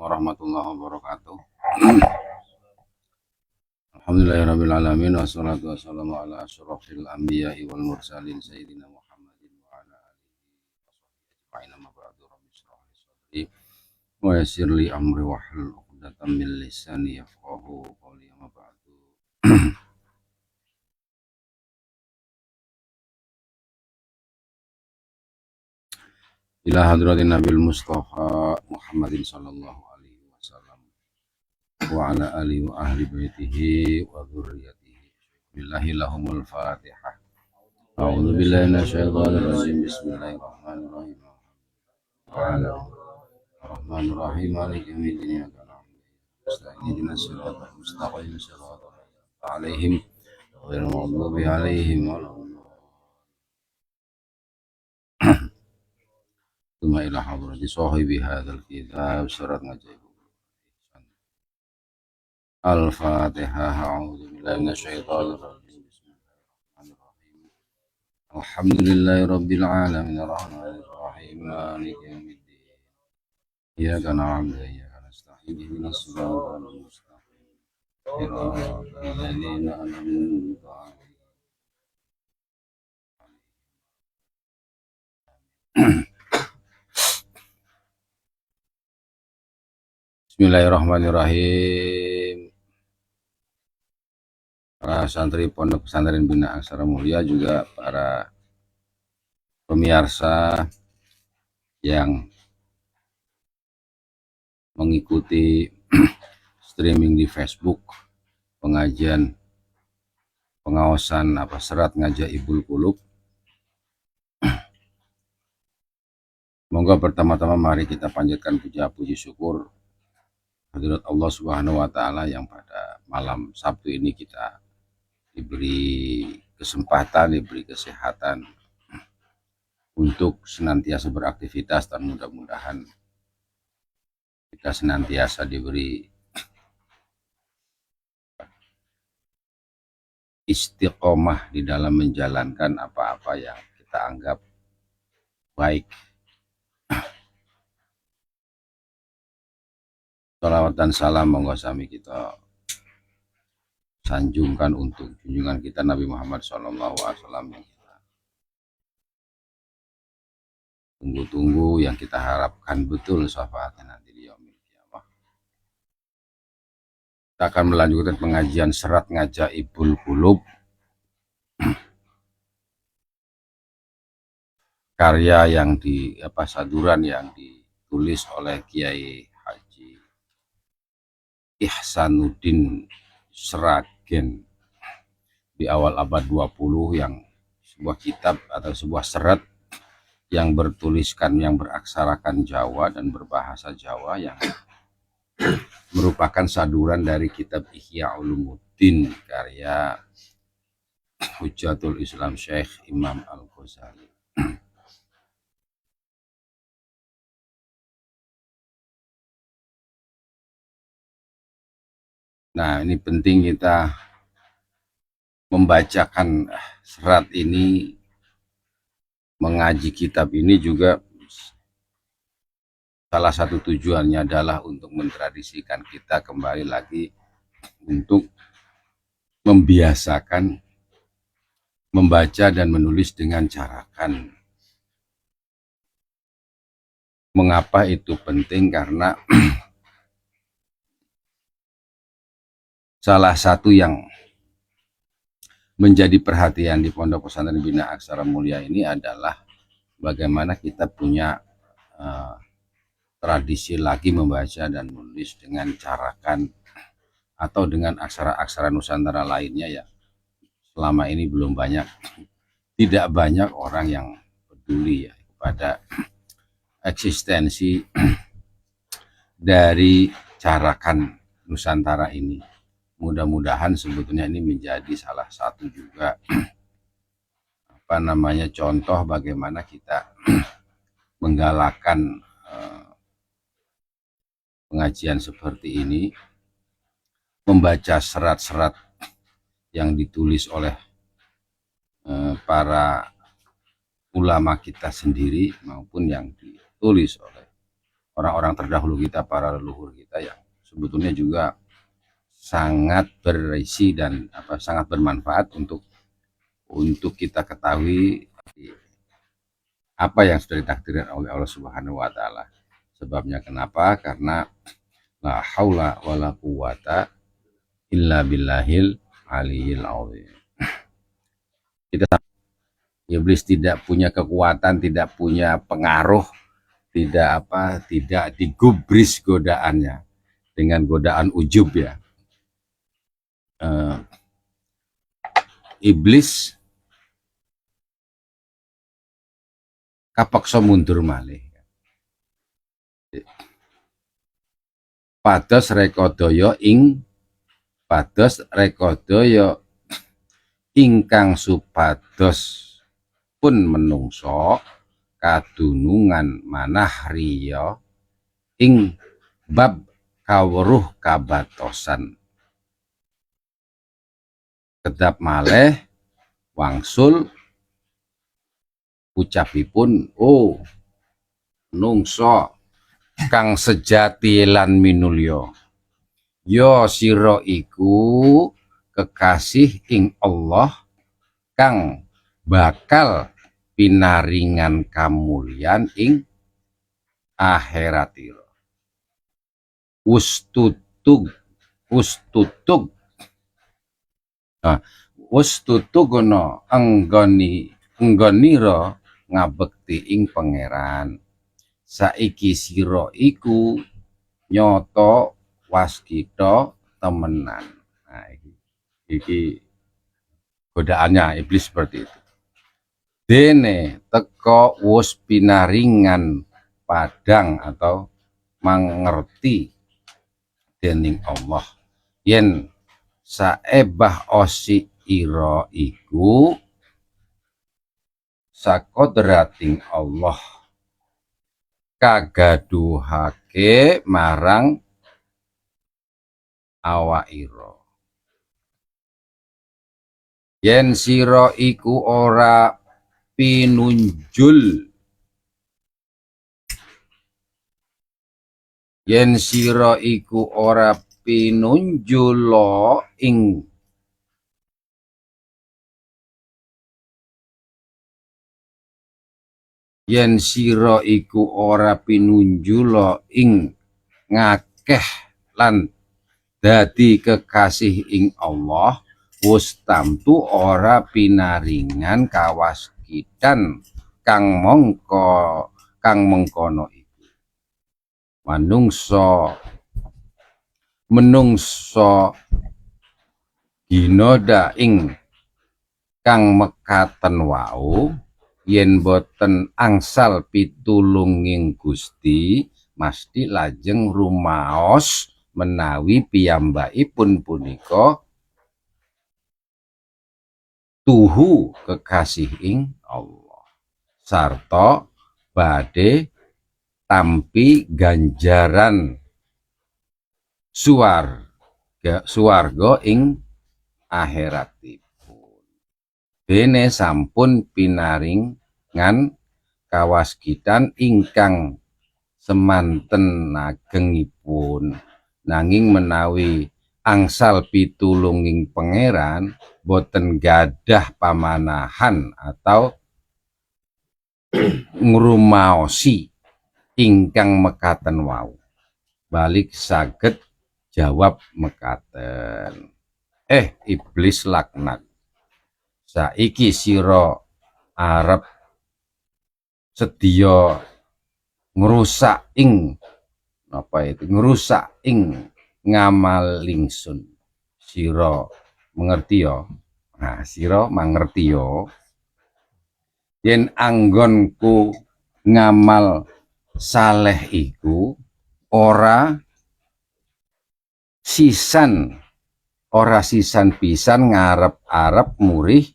warahmatullahi wabarakatuh. Alhamdulillahirabbil alamin wassalatu wassalamu ala asyrofil anbiya'i wal mursalin sayyidina Muhammadin wa ala alihi wa ma ba'du rabbi shrah li sadri wa yassir li amri wahlul 'uqdatam min lisani yafqahu qawli ma ba'du. Ila hadratin Nabil Mustafa Muhammadin sallallahu alaihi wasallam wa ala alihi wa ahli baitihi wa dzurriyyatihi. Billahi lahumul Fatihah. A'udzu billahi minasyaitonir rajim. Bismillahirrahmanirrahim. Wa ala rahmanir rahim maliki yaumiddin iyyaka na'budu wa nasta'in ihdinas siratal mustaqim siratal ladzina alaihim ghairil maghdubi alaihim waladdallin. Tsumma ila hadrati sahibi hadzal kitab surat ngajaib. Al-Fatihah. A'udzu billahi minasyaitonir rajim. Bismillahirrahmanirrahim. Alhamdulillahi rabbil alamin arrahmanir rahim maliki yaumiddin. Iyyaka na'budu wa iyyaka nasta'in ihdinas siratal mustaqim siratal ladzina an'amta 'alaihim. Bismillahirrahmanirrahim. Para santri Pondok Pesantren Bina Aksara Mulia, juga para pemirsa yang mengikuti streaming di Facebook pengajian pengawasan serat Ngajaibul Qulub. Semoga pertama-tama mari kita panjatkan puja-puji syukur hadirat Allah Subhanahu wa taala yang pada malam Sabtu ini kita diberi kesempatan, diberi kesehatan untuk senantiasa beraktivitas, dan mudah-mudahan kita senantiasa diberi istiqomah di dalam menjalankan apa-apa yang kita anggap baik. Salawat dan salam monggo sami kita sanjungkan untuk junjungan kita Nabi Muhammad SAW yang kita tunggu-tunggu, yang kita harapkan betul syafaatnya nanti di yaumil qiyamah. Kita akan melanjutkan pengajian serat Ngajaibul Qulub, karya yang saduran yang ditulis oleh Kiai Haji Ihsanuddin Sragen di awal abad 20, yang sebuah kitab atau sebuah serat yang bertuliskan, yang beraksarakan Jawa dan berbahasa Jawa, yang merupakan saduran dari kitab Ihya Ulumuddin karya Hujjatul Islam Syekh Imam Al-Ghazali. Nah, ini penting kita membacakan serat ini, mengaji kitab ini juga salah satu tujuannya adalah untuk mentradisikan kita kembali lagi untuk membiasakan membaca dan menulis dengan carakan. Mengapa itu penting? Karena salah satu yang menjadi perhatian di Pondok Pesantren Bina Aksara Mulia ini adalah bagaimana kita punya tradisi lagi membaca dan menulis dengan carakan atau dengan aksara-aksara Nusantara lainnya, ya selama ini tidak banyak orang yang peduli ya kepada eksistensi dari carakan Nusantara ini. Mudah-mudahan sebetulnya ini menjadi salah satu juga contoh bagaimana kita menggalakkan pengajian seperti ini, membaca serat-serat yang ditulis oleh para ulama kita sendiri maupun yang ditulis oleh orang-orang terdahulu kita, para leluhur kita yang sebetulnya juga sangat berisi dan sangat bermanfaat untuk kita ketahui apa yang sudah ditakdirkan oleh Allah Subhanahu wa taala. Sebabnya kenapa? Karena la haula wala quwata illa billahil aliyil azim. Iblis tidak punya kekuatan, tidak punya pengaruh, tidak digubris godaannya dengan godaan ujub ya. Iblis kapaksa mundur malih. Pados rekodaya ingkang supados pun menungso kadunungan manah riya ing bab kawruh kabatosan. Kedap malih wangsul ucapipun nungso kang sejati lan minulya, ya sira iku kekasih ing Allah kang bakal pinaringan kamulyan ing akhiratira. Ustutug no enggonira ngabekti ing pangeran. Saiki sira iku nyoto waskita temenan. Nah, iki godaannya iblis seperti itu. Dene teko wus pinaringan padang atau mangerti dening Allah yen saebah osi ira iku sakodrating Allah kagaduhake marang awak ira. Yen sira iku ora pinunjul, yen sira iku ora pinunjulo ing yen sira iku ora pinunjulo ing ngakeh lan dadi kekasih ing Allah, wus tamtu ora pinaringan kawaskitan kang mengkono iku. Menungso ginoda ing kang mekaten wau yen boten angsal pitulunging Gusti mesti lajeng rumaos menawi piyambakipun punika tuhu kekasih ing Allah sarta badhe tampi ganjaran suwarga ing akhiratipun. Dene sampun pinaringan kawaskitan ingkang semanten agengipun, nanging menawi angsal pitulunging pangeran boten gadah pamanahan atau ngrumaosi ingkang mekaten wau. Balik saged jawab mekaten. Iblis laknat. Saiki sira arep sedya ngrusak ing ngamal ingsun. Sira mengerti ya? Nah, sira mangerti ya. Yen anggonku ngamal saleh iku ora sisan pisan ngarep-arep murih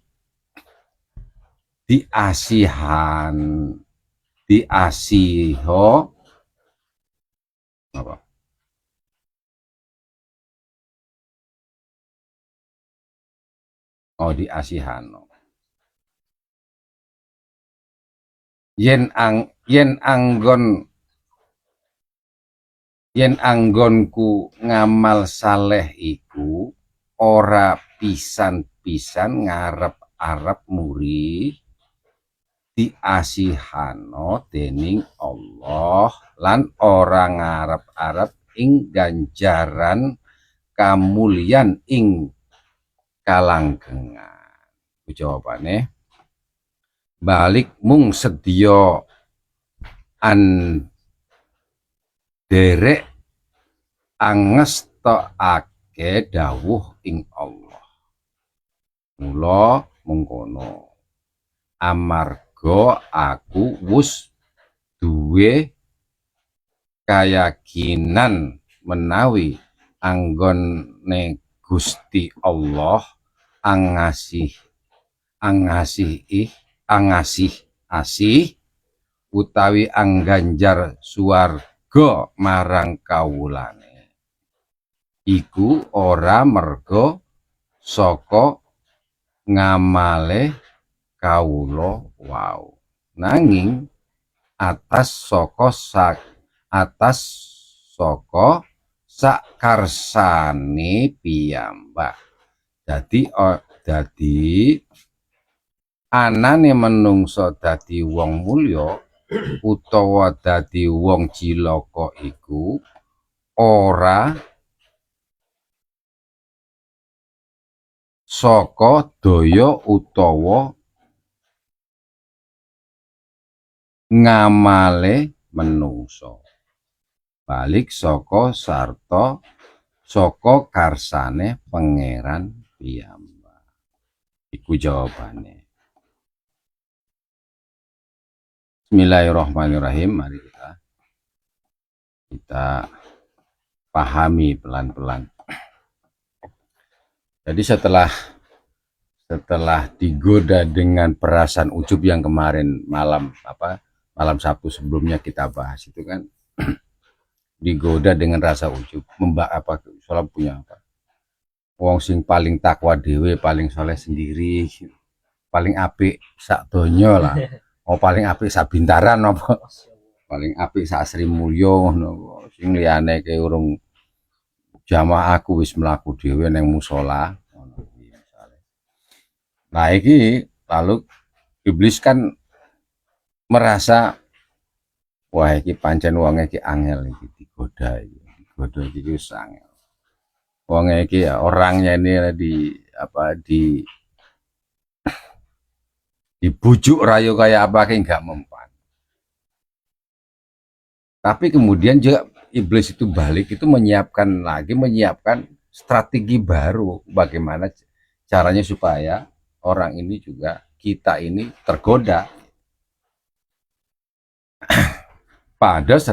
diasiho apa? Diasihano. Yen anggon yen anggonku ngamal saleh iku ora pisan-pisan ngarep-arep muri diasihano dening Allah lan ora ngarep-arep ing ganjaran kamulyan ing kalanggengan. Jawabane balik mung sedya an derek angestokake dawuh ing Allah. Mula mengkono amarga aku wus duwe kayakinan menawi anggone Gusti Allah angasih asih utawi angganjar suwarga marang kawulane iku ora merga saka ngamale kawula wau nanging atas saka sakarsane piyambak. Dadi anane menungso dadi wong mulya utawa dadi wong cilaka iku ora saka daya utawa ngamale menungso, balik saka sarta saka karsane pangeran piyambak. Iku jawabane. Bismillahirrahmanirrahim. Mari kita pahami pelan-pelan. Jadi setelah digoda dengan perasaan ujub yang kemarin malam Sabtu sebelumnya kita bahas itu kan digoda dengan rasa ujub, soalnya punya apa? Wong sing paling takwa dewe, paling soleh sendiri, paling apik sak donya lah. Oh paling apik sak bintaran apa? Paling apik sak Sri Mulya ngono. Sing liyane ke urung jamaah aku wis mlaku dhewe ning musala. Nah iki lalu iblis kan merasa wah iki pancen wong iki angel iki digoda iki wis angel. Wong iki ya orangnya ini dibujuk rayu kayak apa kayak nggak mempan. Tapi kemudian juga iblis itu balik itu menyiapkan strategi baru bagaimana caranya supaya orang ini juga kita ini tergoda. Pados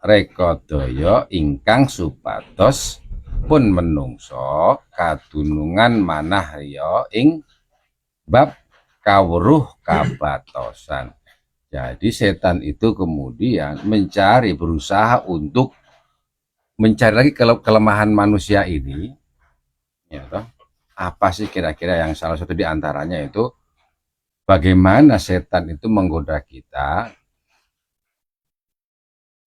rekodaya ingkang supados pun menungso kadunungan manah ya ing bab kawruh kabatosan. Jadi setan itu kemudian berusaha untuk mencari lagi kelemahan manusia ini, ya toh. Apa sih kira-kira yang salah satu diantaranya itu bagaimana setan itu menggoda kita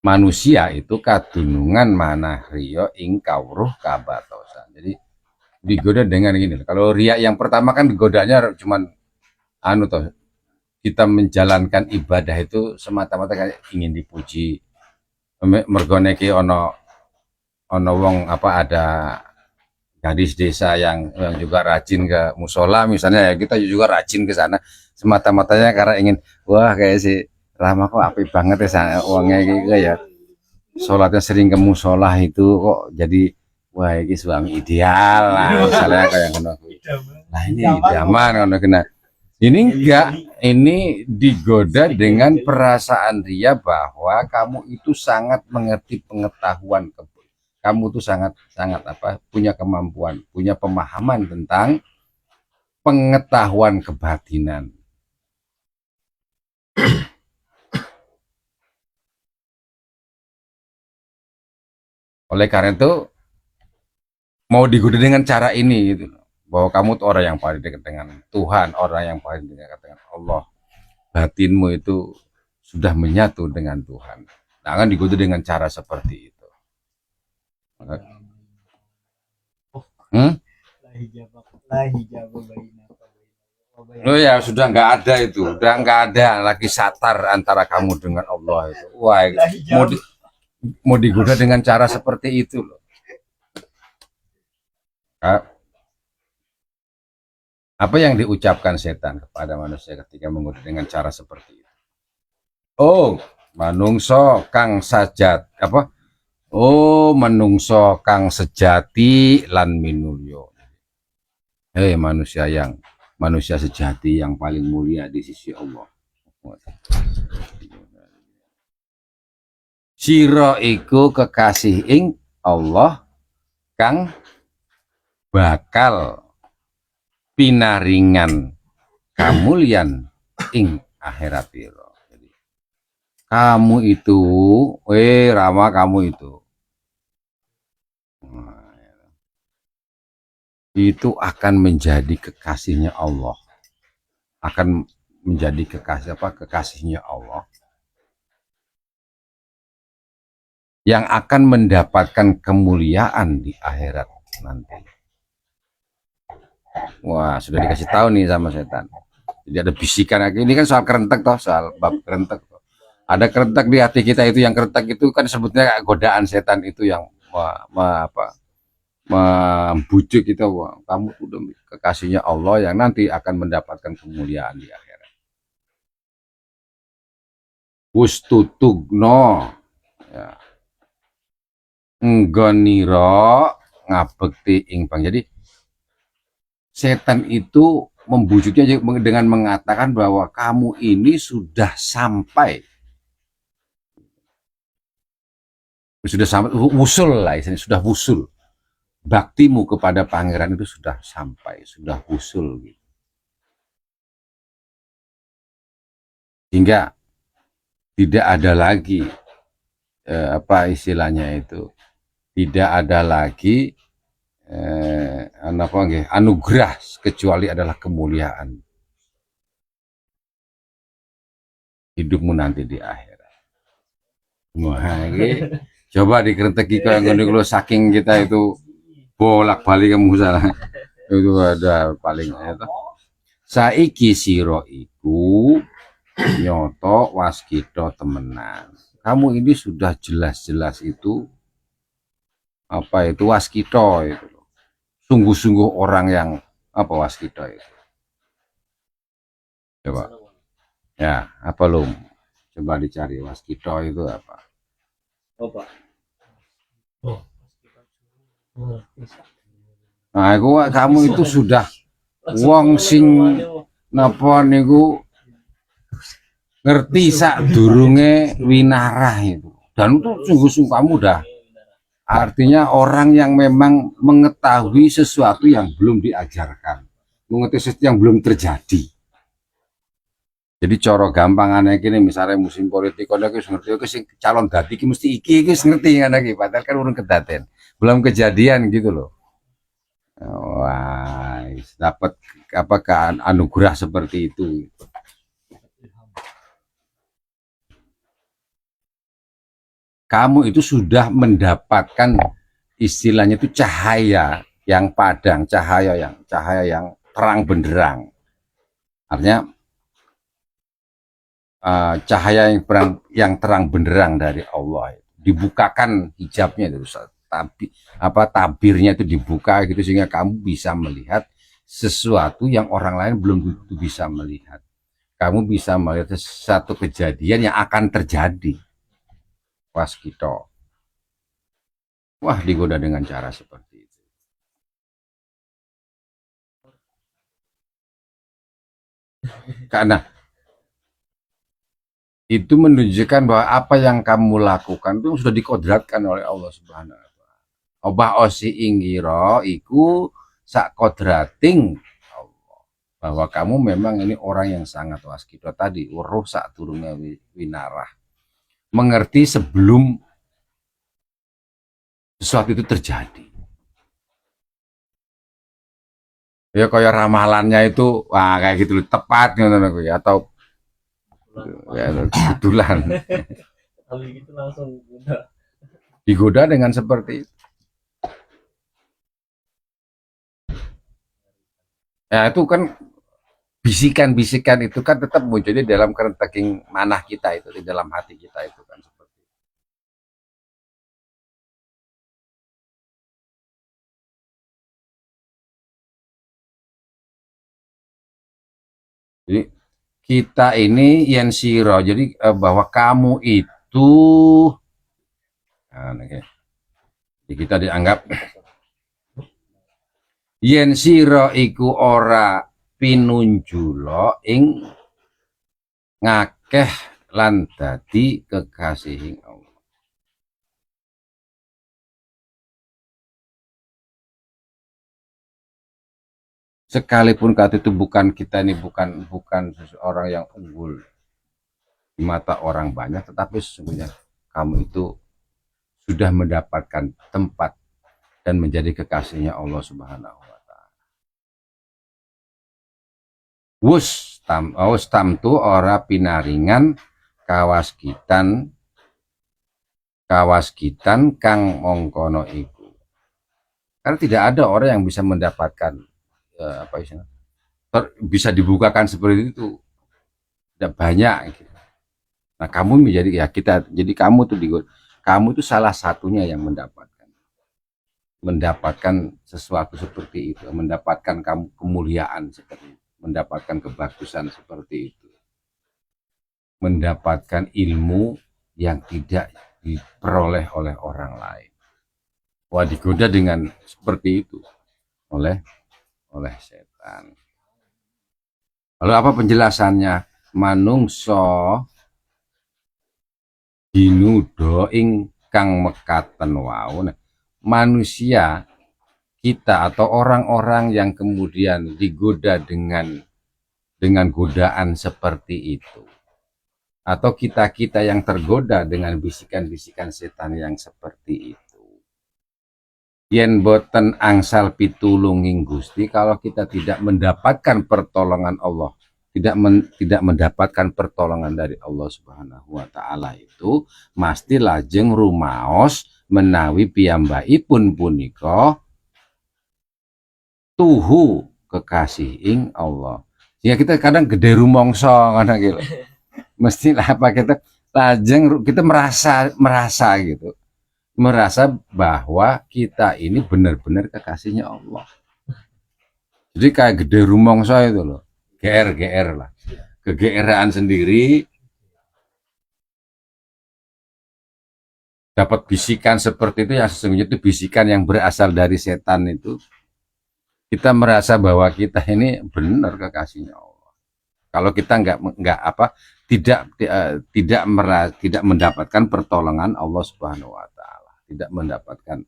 manusia itu kadunungan manah riya ing kawruh kabatosan. Jadi digoda dengan gini. Kalau riya yang pertama kan digodanya cuman toh kita menjalankan ibadah itu semata-mata kayak ingin dipuji. Mergone ki ono wong ada gadis desa yang juga rajin ke musola misalnya, ya kita juga rajin ke sana semata-matanya karena ingin wah kayak si Rama kok apik banget ya uangnya gitu ya, sholatnya sering ke musola itu kok jadi wah ini suami ideal lah misalnya kayak ngono. Nah ini idaman ngono kena. Ini enggak, ini digoda dengan perasaan dia bahwa kamu itu sangat mengerti pengetahuan, kamu tuh sangat punya kemampuan, punya pemahaman tentang pengetahuan kebatinan. Oleh karena itu mau digoda dengan cara ini gitu, bahwa kamu tuh orang yang paling dekat dengan Tuhan, orang yang paling dekat dengan Allah, batinmu itu sudah menyatu dengan Tuhan. Jangan digoda dengan cara seperti itu. Hmm? Oh ya sudah nggak ada itu, udah nggak ada lagi satar antara kamu dengan Allah itu. Wah, mau digoda dengan cara seperti itu loh. Apa yang diucapkan setan kepada manusia ketika menggoda dengan cara seperti itu? Oh, manungso kang sajat apa? Oh, manungso kang sejati lan minulyo. Hei manusia sejati yang paling mulia di sisi Allah. Sira iku kekasih ing Allah kang bakal pinaringan kamulyan ing akhirat piro. Kamu itu, Rama kamu itu akan menjadi kekasihnya Allah, akan menjadi kekasihnya Allah yang akan mendapatkan kemuliaan di akhirat nanti. Wah, sudah dikasih tahu nih sama setan. Jadi ada bisikan lagi. Ini kan soal kerentek toh, soal bab kerentek toh. Ada kerentek di hati kita itu, yang kerentek itu kan sebutnya godaan setan itu yang membujuk kita. Wah, kamu udah kekasihnya Allah yang nanti akan mendapatkan kemuliaan di akhirat. Wustutugno ya. Nggoniro ngabekti ingpang. Jadi setan itu membujuknya dengan mengatakan bahwa kamu ini sudah sampai wusul lah, sudah wusul, baktimu kepada pangeran itu sudah sampai, sudah wusul gitu. Hingga tidak ada lagi apa istilahnya itu, tidak ada lagi anugerah kecuali adalah kemuliaan hidupmu nanti di akhirat. Wah, ini coba dikerenteki kayak ngono saking kita itu bolak-balik kamu salah. Itu ada paling itu. Saiki sira iku nyoto waskita temenan. Kamu ini sudah jelas-jelas itu apa itu waskita itu. Sungguh-sungguh orang yang apa waskita itu. Coba. Ya, apa lo? Coba dicari waskita itu apa? Apa? Nah, kamu itu sudah wong sing napa niku ngerti sak durunge winarah itu. Dan itu sungguh-sungguh kamu dah artinya orang yang memang mengetahui sesuatu yang belum diajarkan, mengetahui sesuatu yang belum terjadi. Jadi coro gampang aneh gini, misalnya musim politik ada wis ngerti oke sing calon dadi iki mesti iki ngerti kan iki, padahal kan urung kedaten. Belum kejadian gitu loh. Wah, dapat apa anugerah seperti itu. Kamu itu sudah mendapatkan istilahnya itu cahaya yang padang, cahaya yang terang benderang. Artinya cahaya yang terang benderang dari Allah, dibukakan hijabnya itu, tabirnya itu dibuka gitu sehingga kamu bisa melihat sesuatu yang orang lain belum bisa melihat. Kamu bisa melihat satu kejadian yang akan terjadi. Pas kita, wah digoda dengan cara seperti itu. Karena itu menunjukkan bahwa apa yang kamu lakukan itu sudah dikodratkan oleh Allah Subhanahu wa Ta'ala. Obah osi inggiro iku sak kodrating Allah. Bahwa kamu memang ini orang yang sangat waskito tadi, uruh sak turunnya winarah. Mengerti sebelum sesuatu itu terjadi. Ya kayak ramalannya itu, wah kayak gitu tepat gitu, atau Ya, kebetulan Kalau gitu langsung udah. digoda dengan seperti itu. Ya itu kan bisikan-bisikan itu kan tetap muncul di dalam kerenteking manah kita itu, di dalam hati kita itu kan seperti itu. Jadi kita ini yen siro, jadi bahwa kamu itu nah, okay. Jadi kita dianggap yen siro iku ora pinunjulo ing ngakeh lan dadi kekasihing Allah. Sekalipun kata itu bukan kita ini bukan seseorang yang unggul di mata orang banyak, tetapi sesungguhnya kamu itu sudah mendapatkan tempat dan menjadi kekasihnya Allah Subhanahu wa taala. Wus tam tu ora pinaringan kawas kitan kang mongkono iku. Karena tidak ada orang yang bisa mendapatkan apa istilahnya, bisa dibukakan seperti itu, tidak banyak gitu. Nah kamu menjadi ya kita, jadi kamu itu salah satunya yang mendapatkan sesuatu seperti itu, mendapatkan kamu kemuliaan seperti itu, mendapatkan kebagusan seperti itu, mendapatkan ilmu yang tidak diperoleh oleh orang lain. Wah, digoda dengan seperti itu oleh setan. Lalu apa penjelasannya? Manungso dinudo ing kang mekaten wau. Nah, manusia kita atau orang-orang yang kemudian digoda dengan godaan seperti itu, atau kita yang tergoda dengan bisikan-bisikan setan yang seperti itu, yen boten angsal pitulunging Gusti, kalau kita tidak mendapatkan pertolongan Allah, tidak mendapatkan pertolongan dari Allah Subhanahu wa taala, itu mesti lajeng rumaos menawi piyambakipun punika tuhu kekasih ing Allah. Sehingga kita kadang gede rumongso kadang gitu. Mesti apa kita lajeng kita merasa gitu. Merasa bahwa kita ini benar-benar kekasihnya Allah. Jadi kayak gede rumongso itu loh. GR lah. Kegeeran sendiri, dapat bisikan seperti itu yang sesungguhnya itu bisikan yang berasal dari setan itu. Kita merasa bahwa kita ini benar kekasihnya Allah. Kalau kita tidak mendapatkan pertolongan Allah Subhanahu wa taala, tidak mendapatkan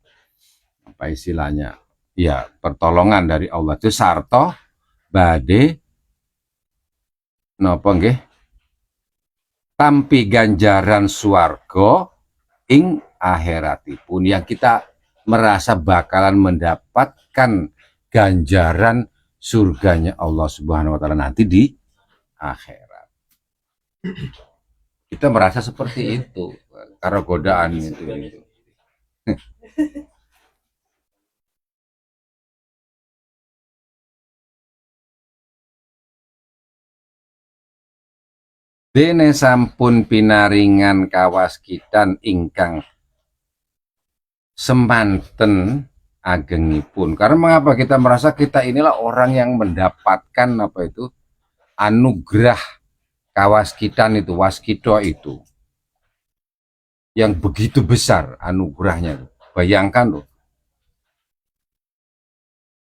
apa istilahnya? Ya, pertolongan dari Allah itu sarto bade napa nggih? Tampi ganjaran swarga ing akhiratipun, yang kita merasa bakalan mendapatkan ganjaran surganya Allah Subhanahu wa taala nanti di akhirat. Kita merasa seperti itu karena godaan itu. Dene sampun pinaringan kawaskitan ingkang semanten agengipun. Karena mengapa kita merasa kita inilah orang yang mendapatkan apa itu anugerah kawaskitan itu, waskito itu, yang begitu besar anugerahnya. Bayangkan loh,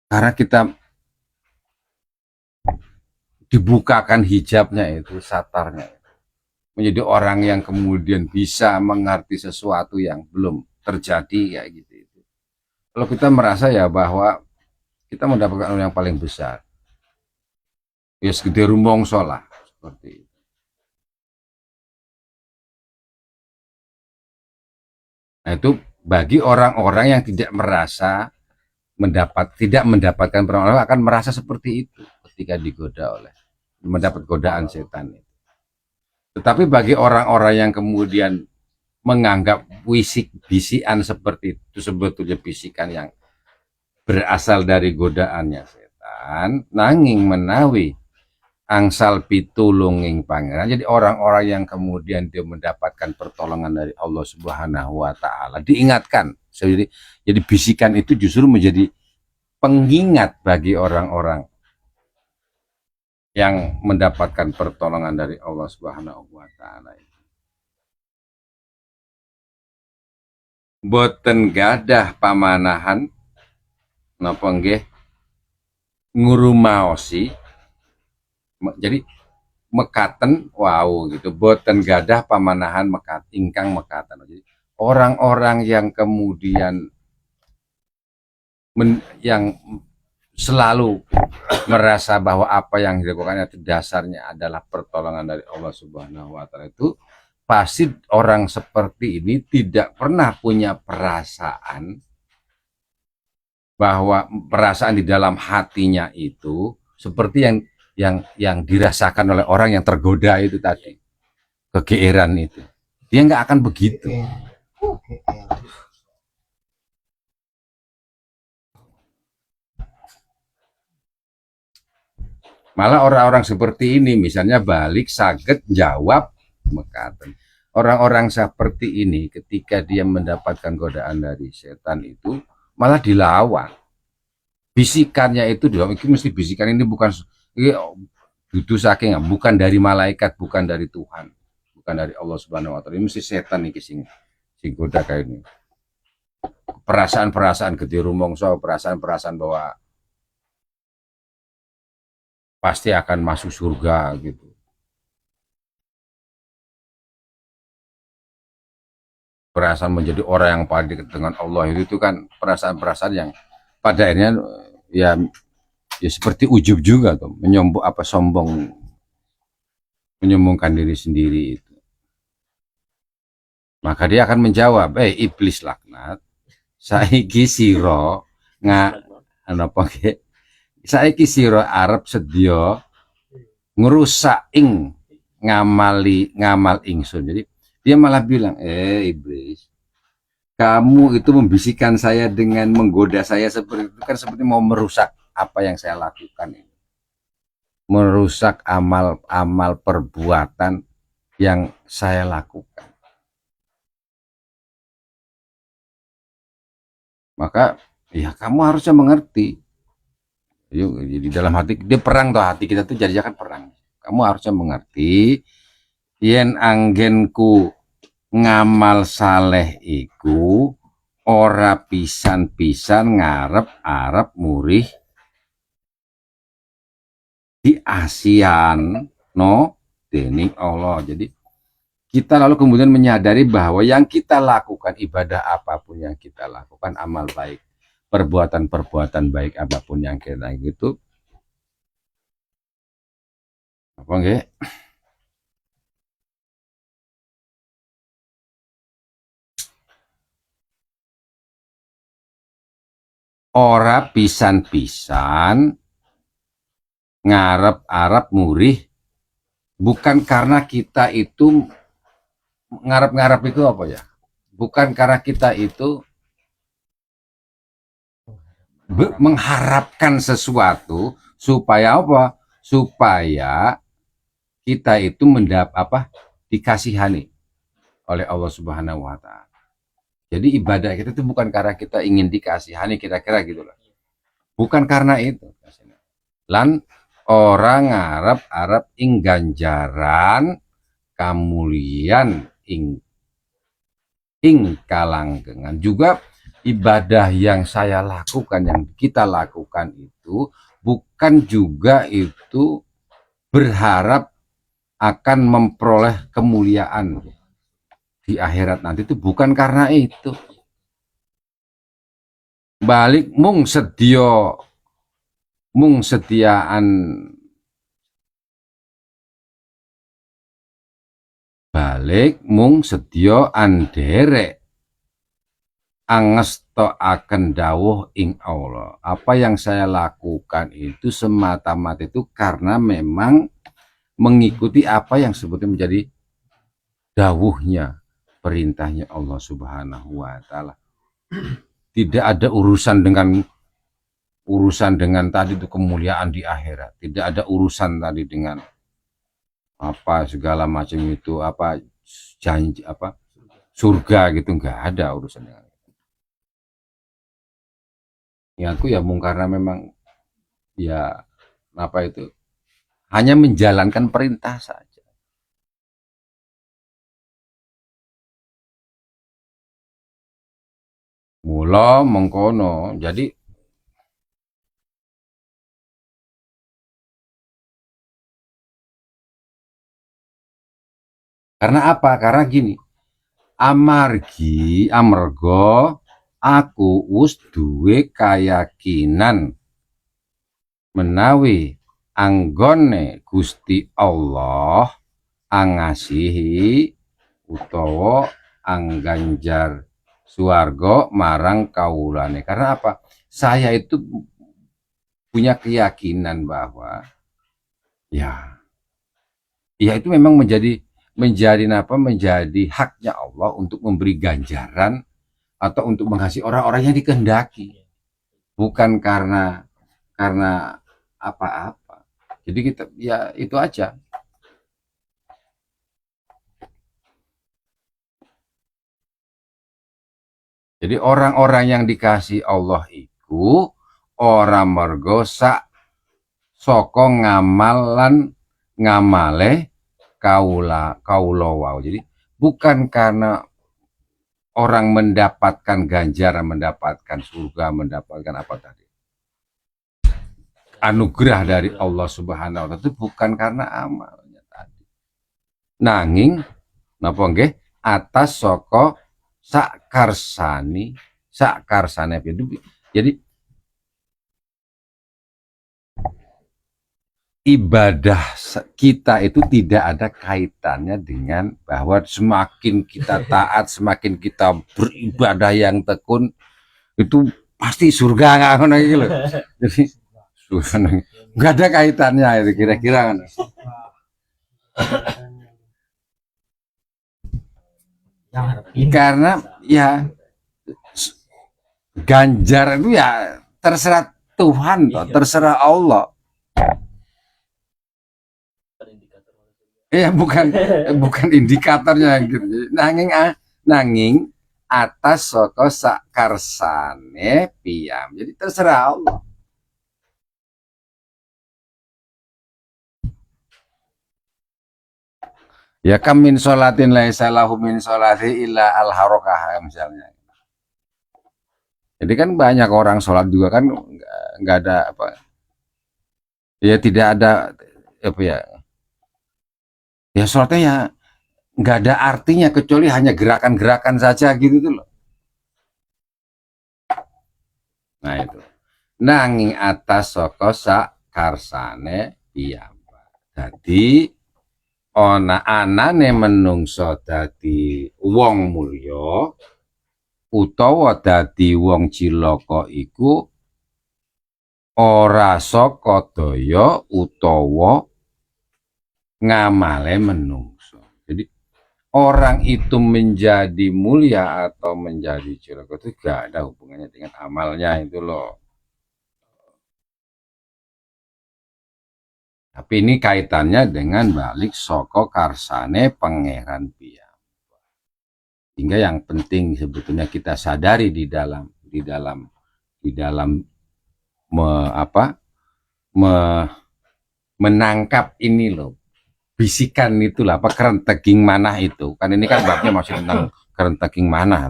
karena kita dibukakan hijabnya itu, satarnya, menjadi orang yang kemudian bisa mengerti sesuatu yang belum terjadi kayak gitu. Kalau kita merasa ya bahwa kita mendapatkan yang paling besar, ya segede rumongso lah seperti itu. Nah itu bagi orang-orang yang tidak merasa tidak mendapatkan pertolongan akan merasa seperti itu ketika digoda oleh mendapat godaan setan itu. Tetapi bagi orang-orang yang kemudian menganggap bisikan seperti itu sebetulnya bisikan yang berasal dari godaannya setan, nanging menawi angsal pitulunging pangeran. Jadi orang-orang yang kemudian dia mendapatkan pertolongan dari Allah Subhanahu wa taala diingatkan. Jadi bisikan itu justru menjadi pengingat bagi orang-orang yang mendapatkan pertolongan dari Allah Subhanahu wa taala. Boten gadah pamanahan napa nggih ngurumaosi. Jadi mekaten wow gitu, boten gadah pamanahan ingkang mekaten. Jadi orang-orang yang kemudian yang selalu merasa bahwa apa yang dilakukannya itu dasarnya adalah pertolongan dari Allah Subhanahu wa taala, itu pasti orang seperti ini tidak pernah punya perasaan bahwa perasaan di dalam hatinya itu seperti yang dirasakan oleh orang yang tergoda itu tadi, kegeeran itu. Dia nggak akan begitu. Malah orang-orang seperti ini misalnya balik saged jawab mekaten. Orang-orang seperti ini ketika dia mendapatkan godaan dari setan itu malah dilawan. Bisikannya itu mesti bisikan ini bukan itu saking bukan dari malaikat, bukan dari Tuhan, bukan dari Allah Subhanahu wa taala. Ini mesti setan iki sing goda kayak ini. Perasaan-perasaan gede rumongso, perasaan-perasaan bahwa pasti akan masuk surga gitu. Perasaan menjadi orang yang paling dekat dengan Allah itu kan perasaan-perasaan yang pada akhirnya ya seperti ujub juga tuh, menyombongkan diri sendiri itu. Maka dia akan menjawab, iblis laknat, saiki siro apa ke? Saiki siro arep sedia ngerusak ngamal ingsun. Jadi dia malah bilang, iblis, kamu itu membisikkan saya dengan menggoda saya seperti itu kan seperti mau merusak apa yang saya lakukan ini. Merusak amal perbuatan yang saya lakukan. Maka ya kamu harusnya mengerti. Jadi dalam hati dia perang tuh, hati kita tuh jadi kan perang. Kamu harusnya mengerti yen anggenku ngamal saleh iku ora pisan-pisan ngarep-arep murih di ASEAN dening Allah. Jadi kita lalu kemudian menyadari bahwa yang kita lakukan, ibadah apapun yang kita lakukan, amal baik, perbuatan-perbuatan baik apapun yang kita gitu, apa enggak? Ora pisan-pisan ngarep-arep murih, bukan karena kita itu ngarep-ngarep itu apa ya? Bukan karena kita itu mengharapkan sesuatu supaya apa? Supaya kita itu dikasihani oleh Allah Subhanahu wa taala. Jadi ibadah kita itu bukan karena kita ingin dikasihani, kira-kira gitu loh. Bukan karena itu. Lan orang ngarep-arep ing ganjaran kamulian ing kalanggengan. Juga ibadah yang saya lakukan, yang kita lakukan itu bukan juga itu berharap akan memperoleh kemuliaan di akhirat nanti, itu bukan karena itu. Balik mung sediaan balik mung sedia anderek angestakaken dawuh ing Allah. Apa yang saya lakukan itu semata-mata itu karena memang mengikuti apa yang sebetulnya menjadi dawuhnya, perintahnya Allah Subhanahu wa taala. Tidak ada urusan dengan tadi itu kemuliaan di akhirat. Tidak ada urusan tadi dengan apa segala macam itu, apa janji, apa surga gitu, nggak ada urusan dengan itu. Ya aku ya mung karena memang ya apa itu hanya menjalankan perintah saja. Mula mengkono. Jadi karena apa? Karena gini, amarga aku wis duwe keyakinan menawi anggone Gusti Allah angasihi utawa angganjar swarga marang kawulane. Karena apa? Saya itu punya keyakinan bahwa ya itu memang menjadi haknya Allah untuk memberi ganjaran atau untuk mengasihi orang-orang yang dikehendaki, bukan karena apa-apa. Jadi kita ya itu aja. Jadi orang-orang yang dikasih Allah itu orang mergo saka ngamale kaula wau. Jadi bukan karena orang mendapatkan ganjaran, mendapatkan surga, mendapatkan apa tadi, anugerah dari Allah Subhanahu wa taala, itu bukan karena amalnya tadi. Nanging napa nggih atas saka sakarsane jadi ibadah kita itu tidak ada kaitannya dengan bahwa semakin kita taat, semakin kita beribadah yang tekun itu pasti surga nggak ngono iki lho. Jadi nggak ada kaitannya itu kira-kira kan. Karena ya ganjar itu ya terserah Tuhan toh, terserah Allah. Bukan indikatornya gitu. Nanging atas saka sakarsane piyam. Jadi terserah Allah. Ya kam min sholatin laisa lahu min sholati illa al harokah misalnya. Jadi kan banyak orang sholat juga kan nggak ada apa. Ya tidak ada apa ya. Ya sholatnya ya nggak ada artinya kecuali hanya gerakan-gerakan saja gitu tuh loh. Nah itu. Nanging atas saka sakarsane piyambak. Jadi ana anane menungso dadi wong mulya utawa dadi wong cilaka iku ora saka daya utawa ngamale menungso. Jadi orang itu menjadi mulia atau menjadi cilaka itu gak ada hubungannya dengan amalnya itu loh. Tapi ini kaitannya dengan balik saka karsane pangeran piyambak. Sehingga yang penting sebetulnya kita sadari di dalam menangkap ini loh. Bisikan itulah apa kerenteging manah itu. Kan ini kan babnya masih tentang kerenteging manah.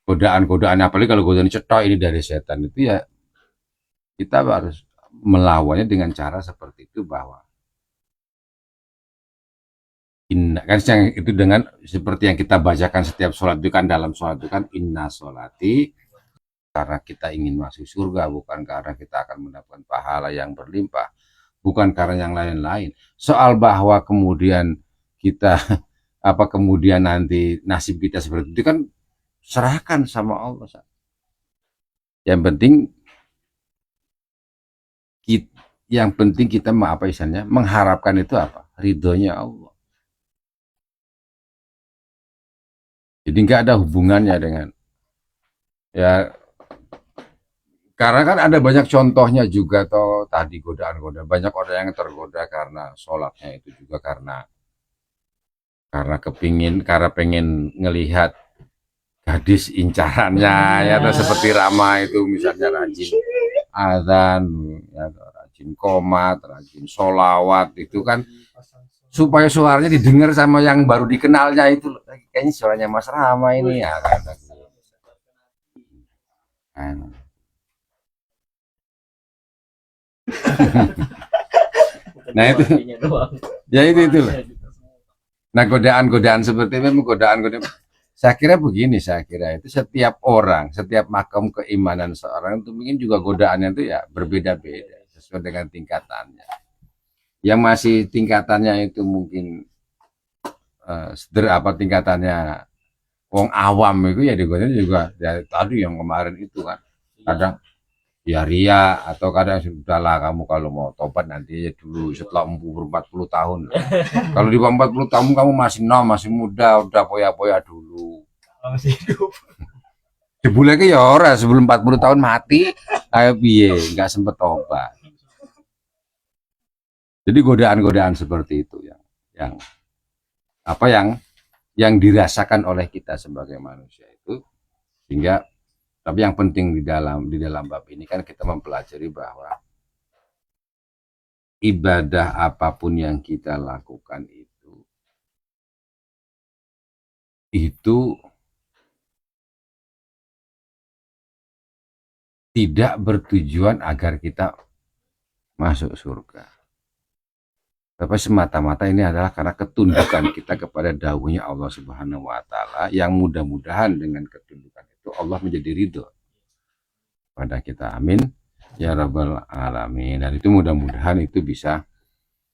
Godaan-godaan apalagi kalau godaan cetok ini dari setan itu ya kita harus melawannya dengan cara seperti itu bahwa kan itu dengan seperti yang kita bacakan setiap sholat itu kan dalam sholat itu kan inna sholati karena kita ingin masuk surga bukan karena kita akan mendapatkan pahala yang berlimpah bukan karena yang lain-lain soal bahwa kemudian kita apa kemudian nanti nasib kita seperti itu kan serahkan sama Allah yang penting kita apa istilahnya mengharapkan itu apa ridhonya Allah Jadi nggak ada hubungannya dengan ya, karena kan ada banyak contohnya juga toh tadi godaan-godaan. Banyak orang yang tergoda karena sholatnya itu juga karena pengen ngelihat gadis incarannya ya, atau seperti Rama itu misalnya rajin azan, ya, rajin qomat, rajin sholawat itu kan supaya suaranya didengar sama yang baru dikenalnya itu, kayaknya suaranya Mas Rama ini ya kan. Nah itu, ya itu loh. Nah godaan-godaan seperti itu, godaan-godaan. Saya kira begini, saya kira itu setiap orang, setiap makam keimanan seorang itu mungkin juga godaannya itu ya berbeda-beda sesuai dengan tingkatannya. Yang masih tingkatannya itu mungkin apa tingkatannya wong awam itu ya digodain juga ya tadi yang kemarin itu kan kadang ya ria atau kadang sudahlah kamu kalau mau tobat nanti ya dulu setelah umur 40 tahun. Kalau di bawah 40 tahun kamu masih masih muda, udah poya-poya dulu. Masih hidup. Jebule ke ya ora sebelum 40 tahun mati, ayo piye, enggak sempet tobat. Jadi godaan-godaan seperti itu yang apa yang dirasakan oleh kita sebagai manusia itu, sehingga tapi yang penting di dalam bab ini kan kita mempelajari bahwa ibadah apapun yang kita lakukan itu tidak bertujuan agar kita masuk surga. Tapi semata-mata ini adalah karena ketundukan kita kepada dawuhnya Allah Subhanahu wa taala, yang mudah-mudahan dengan ketundukan itu Allah menjadi ridho pada kita. Amin ya rabbal alamin. Dan itu mudah-mudahan itu bisa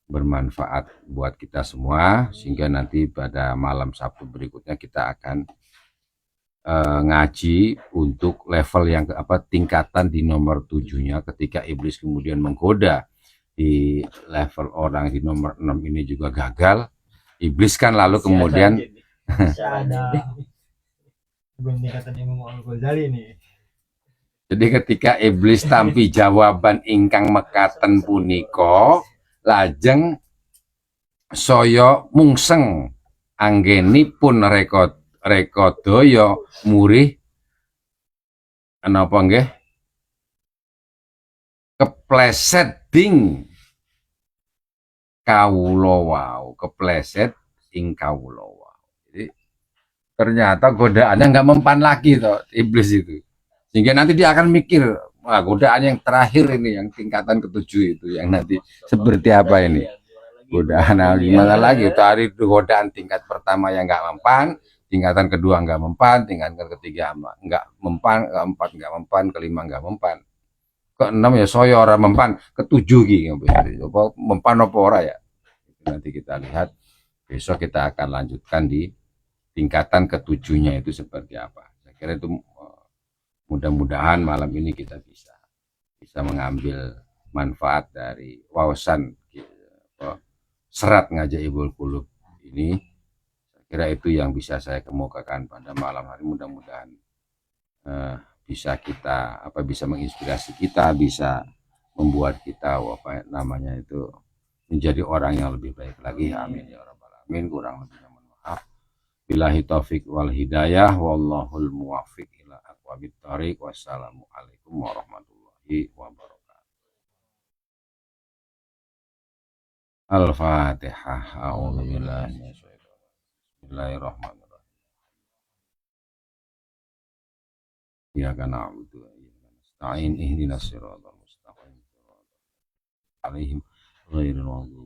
bermanfaat buat kita semua, sehingga nanti pada malam Sabtu berikutnya kita akan ngaji untuk level yang tingkatan di nomor 7-nya, ketika iblis kemudian menggoda di level orang di nomor 6 ini juga gagal. Iblis kan lalu kemudian jadi ketika iblis tampi jawaban ingkang mekaten punika, lajeng saya mungseng anggenipun rekodaya murih napa nggih kepleset ding kawula wau, kepleset ing kawula wau. Jadi ternyata godaannya nggak mempan lagi toh iblis itu, sehingga nanti dia akan mikir, wah godaan yang terakhir ini yang tingkatan ketujuh itu yang nanti seperti apa ini godaan gimana lagi. Tadi godaan tingkat pertama yang nggak mempan, tingkatan kedua nggak mempan, tingkatan ketiga nggak mempan, keempat nggak mempan, kelima nggak mempan, keenam ya saya orang mempan, ketujuh gitu mempan apa ora ya, nanti kita lihat besok. Kita akan lanjutkan di tingkatan ketujuhnya itu seperti apa. Saya kira itu mudah-mudahan malam ini kita bisa mengambil manfaat dari wawasan serat Ngajaibul Qulub ini. Saya kira itu yang bisa saya kemukakan pada malam hari. Mudah-mudahan bisa kita bisa menginspirasi kita, bisa membuat kita menjadi orang yang lebih baik lagi. Amin ya rabbal alamin. Kurang lebihnya mohon maaf. Billahi taufik wal hidayah, wallahul muwaffiq ila aqwamit thoriq. Wassalamualaikum warahmatullahi wabarakatuh. Al-Fatihah. A'udzubillahi minasyaitonir rajim. Bismillahirrahmanirrahim. Iyyaka na'budu wa iyyaka nasta'in. Ihdinas siratal mustaqim. Alaihim ghairil maghdubi